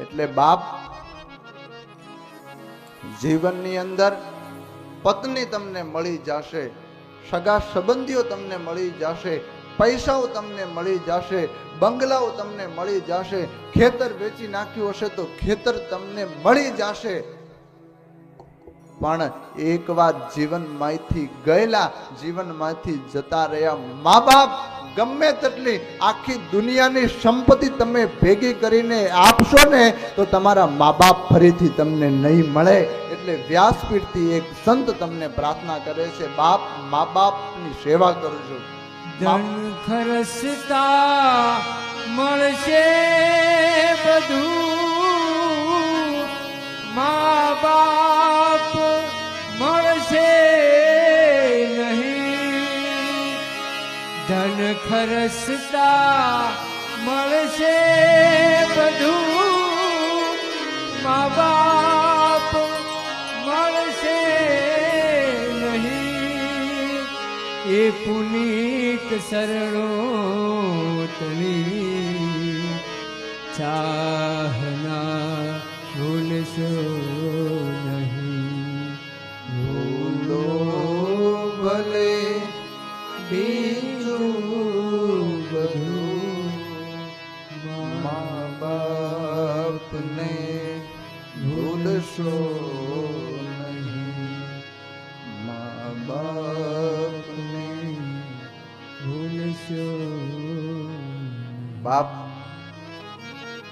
એટલે બાપ, જીવનની અંદર પત્ની તમને મળી જશે, સગા સંબંધીઓ તમને મળી જશે, પૈસાઓ તમને મળી જશે, બંગલાઓ તમને મળી જશે, ખેતર વેચી નાખ્યું હશે તો ખેતર તમને મળી જશે, પણ એક વાત જીવનમાંથી ગયેલા, જીવનમાંથી જતા રહ્યા મા બાપ ગમે તેટલી આખી દુનિયાની સંપત્તિ તમે ભેગી કરીને આપશો ને તો તમારા મા બાપ ફરીથી તમને નહીં મળે. એટલે વ્યાસપીઠથી એક સંત તમને પ્રાર્થના કરે છે, બાપ મા બાપની સેવા કરજો. ધન ખરસતા મળશે બધું, મા બાપ મળશે નહીં. ધન ખરસતા મળશે બધું, મા બાપ મળશે નહીં. એ પુનીત શરણો તણી ચાહના ભૂલશો નહીં. ભૂલો ભલે બીજું બધું, મા બાપને ભૂલશો નહીં. મા બાપને ભૂલશો બાપ